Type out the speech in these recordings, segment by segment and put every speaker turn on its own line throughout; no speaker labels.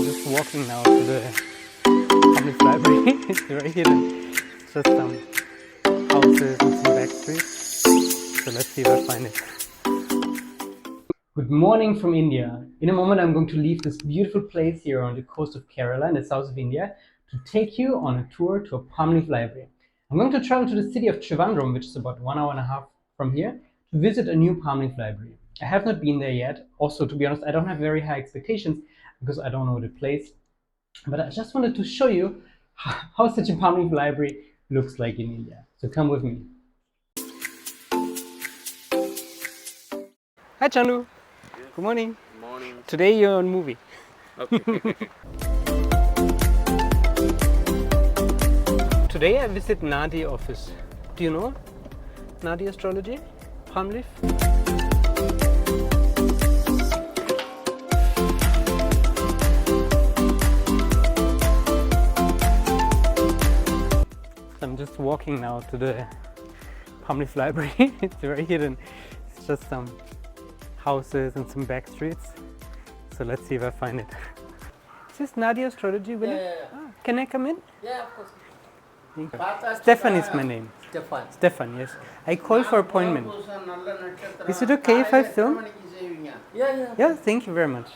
I'm just walking now to the public library. It's very hidden. Just some houses and some back streets. So let's see if I find it. Good morning from India. In a moment I'm going to leave this beautiful place here on the coast of Kerala in the south of India to take you on a tour to a palm leaf library. I'm going to travel to the city of Trivandrum, which is about 1.5 hours from here, to visit a new palm leaf library. I have not been there yet. Also, to be honest, I don't have very high expectations because I don't know the place. But I just wanted to show you how such a palm leaf library looks like in India. So come with me. Hi Chandu. Good morning.
Good morning.
Today you're on movie.
Okay.
Today I visit Nadi office. Do you know Nadi astrology? Palm leaf? I'm just walking now to the palm leaf library. It's very hidden. It's just some houses and some back streets. So let's see if I find it. Is this Nadi astrology?
Yeah.
Ah, can I come in?
Yeah, of course.
Thank you. Stefan is my name. Stefan, yes. I call for appointment. Is it okay if I film?
Yeah.
Yeah, thank you very much.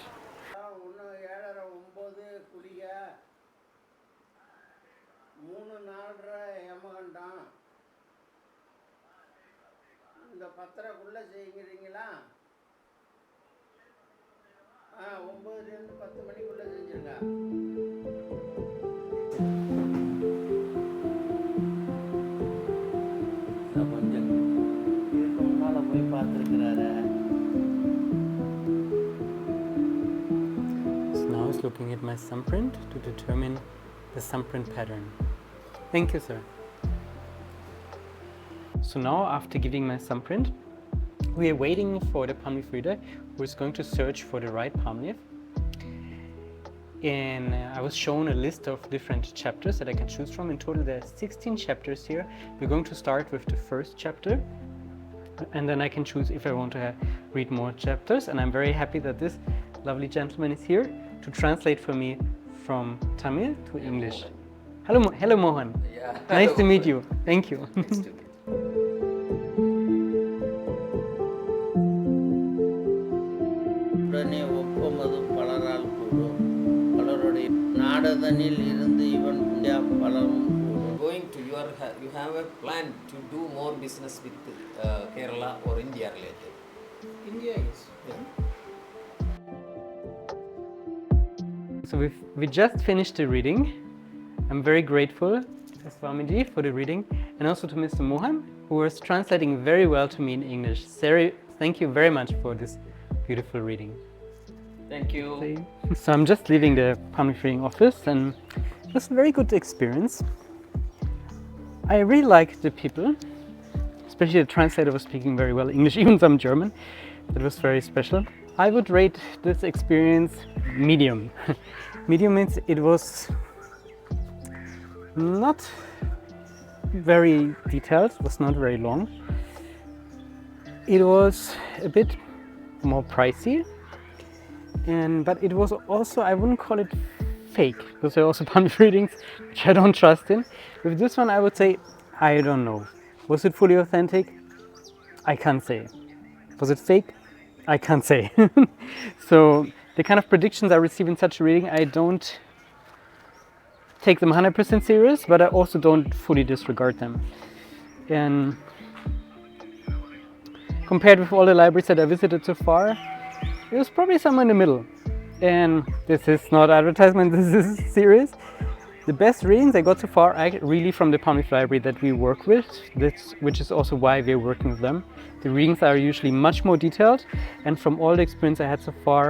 So now he's looking at my thumbprint to determine the thumbprint pattern. Thank you, sir. So now, after giving my thumbprint, we are waiting for the palm leaf reader who is going to search for the right palm leaf. And I was shown a list of different chapters that I can choose from. In total there are 16 chapters here. We're going to start with the first chapter and then I can choose if I want to read more chapters. And I'm very happy that this lovely gentleman is here to translate for me from Tamil to English. Hello Mohan.
Yeah.
Nice to meet you. Thank you.
உடனே ஒப்பமது பலரால் கூடும் பலருடைய நாடதனில் இருந்து இவன் பலரும் கூடும்.
Going to you have a plan to do more business with Kerala or India related?
India is.
Yeah.
So we just finished the reading. I'm very grateful to Swamiji for the reading and also to Mr. Mohan who was translating very well to me in English. Sari, thank you very much for this beautiful reading.
Thank you.
So I'm just leaving the palm leaf reading office and it was a very good experience. I really liked the people, especially the translator was speaking very well English, even some German. That was very special. I would rate this experience medium. Medium means it was not very detailed, it was not very long. It was a bit more pricey, but it was also, I wouldn't call it fake, because there are also palm leaf readings which I don't trust in. With this one I would say, I don't know. Was it fully authentic? I can't say. Was it fake? I can't say. So the kind of predictions I receive in such a reading, I don't take them 100% serious, but I also don't fully disregard them. And compared with all the libraries that I visited so far, it was probably somewhere in the middle. And this is not advertisement, this is serious. The best readings I got so far are really from the palm leaf library that we work with, which is also why we're working with them. The readings are usually much more detailed, and from all the experience I had so far,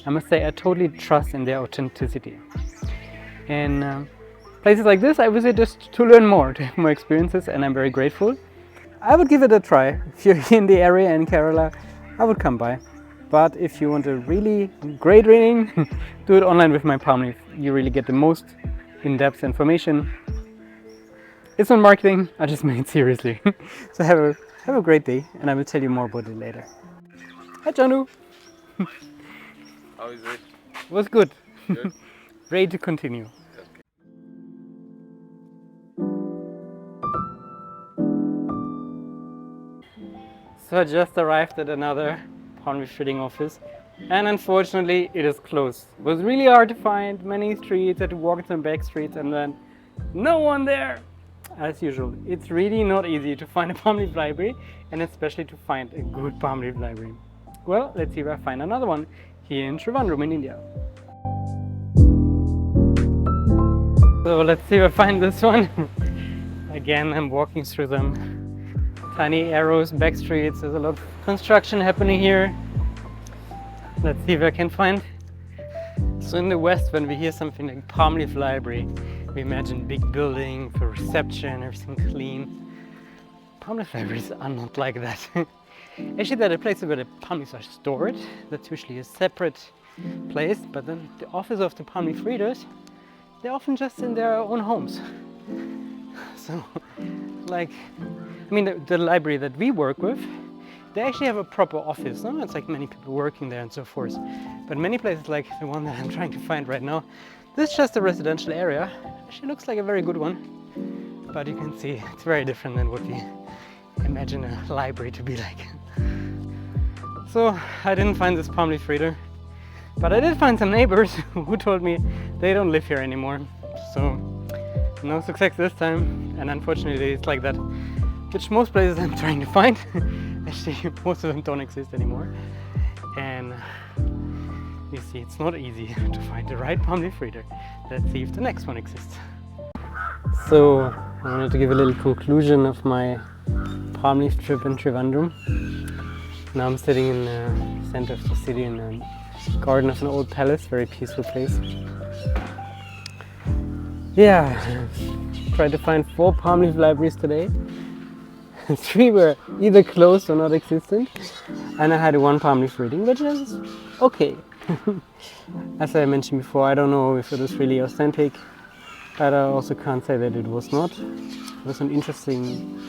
I must say I totally trust in their authenticity. And places like this I visit just to learn more, to have more experiences, and I'm very grateful. I would give it a try. If you're in the area in Kerala, I would come by. But if you want a really great reading, do it online with MyPalmLeaf. You really get the most in-depth information. It's not marketing, I just mean it seriously. So have a great day and I will tell you more about it later. Hi Janu!
How is it?
It was good.
Good.
ready to continue. So I just arrived at another PalmLeaf reading office, and unfortunately it is closed. It was really hard to find many streets, I had to walk some back streets, and then no one there. As usual, it's really not easy to find a PalmLeaf library, and especially to find a good PalmLeaf library. Well, let's see if I find another one here in Trivandrum in India. So let's see if I find this one. Again, I'm walking through them. Tiny arrows, back streets, there's a lot of construction happening here. Let's see if I can find. So in the West, when we hear something like PalmLeaf library, we imagine big building for reception, everything clean. PalmLeaf libraries are not like that. Actually, they're the places where the PalmLeafs are stored. That's usually a separate place, but then the office of the PalmLeaf readers, they're often just in their own homes. So, like, I mean, the library that we work with, they actually have a proper office. No? It's like many people working there and so forth. But many places, like the one that I'm trying to find right now, this is just a residential area. Actually looks like a very good one. But you can see it's very different than what we imagine a library to be like. So I didn't find this PalmLeaf reader. But I did find some neighbors who told me they don't live here anymore. So no success this time. And unfortunately it's like that. Which most places I'm trying to find, actually most of them don't exist anymore. And you see, it's not easy to find the right PalmLeaf reader. Let's see if the next one exists. So I wanted to give a little conclusion of my PalmLeaf trip in Trivandrum. Now I'm sitting in the center of the city in the garden of an old palace, very peaceful place. Yeah, I tried to find 4 PalmLeaf libraries today. 3 were either closed or not existent, and I had 1 PalmLeaf reading, which is okay. As I mentioned before, I don't know if it was really authentic, but I also can't say that it was not. It was an interesting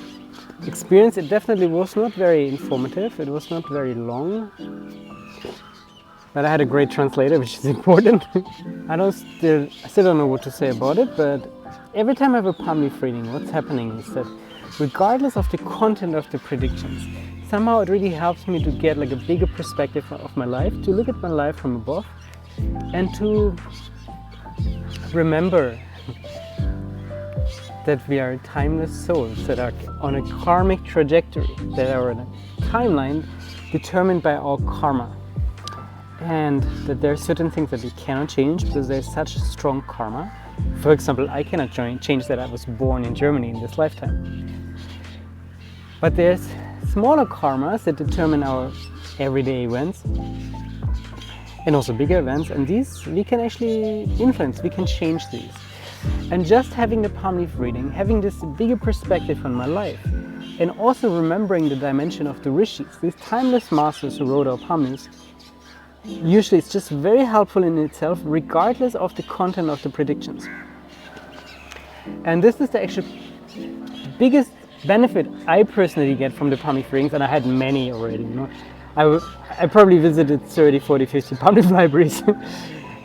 experience. It definitely was not very informative, it was not very long, but I had a great translator, which is important. I still don't know what to say about it, but every time I have a PalmLeaf reading, what's happening is that regardless of the content of the predictions, somehow it really helps me to get like a bigger perspective of my life, to look at my life from above and to remember that we are timeless souls that are on a karmic trajectory, that are on a timeline determined by our karma, and that there are certain things that we cannot change because there's such strong karma. For example, I cannot change that I was born in Germany in this lifetime. But there's smaller karmas that determine our everyday events and also bigger events, and these we can actually influence, we can change these. And just having the PalmLeaf reading, having this bigger perspective on my life, and also remembering the dimension of the rishis, these timeless masters who wrote our PalmLeafs, usually it's just very helpful in itself, regardless of the content of the predictions. And this is the actual biggest benefit I personally get from the PalmLeaf readings, and I had many already. You know, I probably visited 30, 40, 50 PalmLeaf libraries,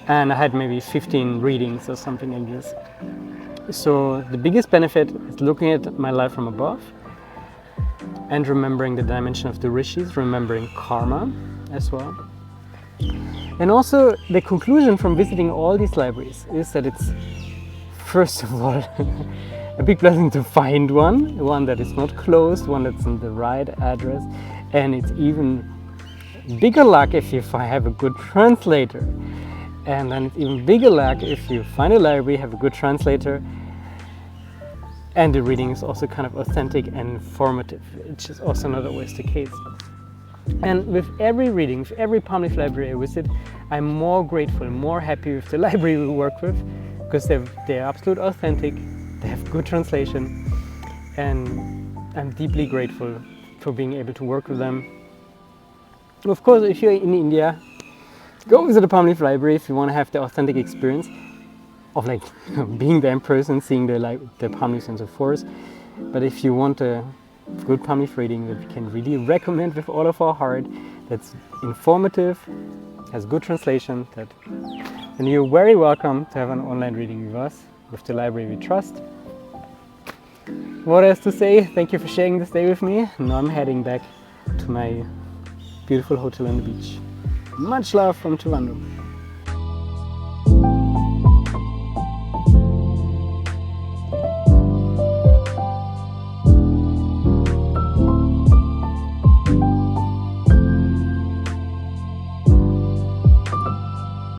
and I had maybe 15 readings or something like this. So the biggest benefit is looking at my life from above and remembering the dimension of the rishis, remembering karma as well. And also the conclusion from visiting all these libraries is that it's, first of all, a big blessing to find one that is not closed, one that's in the right address, and it's even bigger luck if you have a good translator. And then it's even bigger luck if you find a library, have a good translator, and the reading is also kind of authentic and informative, which is also not always the case. And with every reading, with every PalmLeaf library I visit, I'm more grateful, more happy with the library we work with, because they're absolutely authentic, they have good translation, and I'm deeply grateful for being able to work with them. Of course, if you're in India, go visit a PalmLeaf library if you want to have the authentic experience of like being there in person, seeing the PalmLeafs and so forth. But if you want a good PalmLeaf reading that we can really recommend with all of our heart, that's informative, has good translation, that And you're very welcome to have an online reading with us, with the library we trust. What else to say? Thank you for sharing this day with me. Now I'm heading back to my beautiful hotel on the beach. Much love from Tuvalu.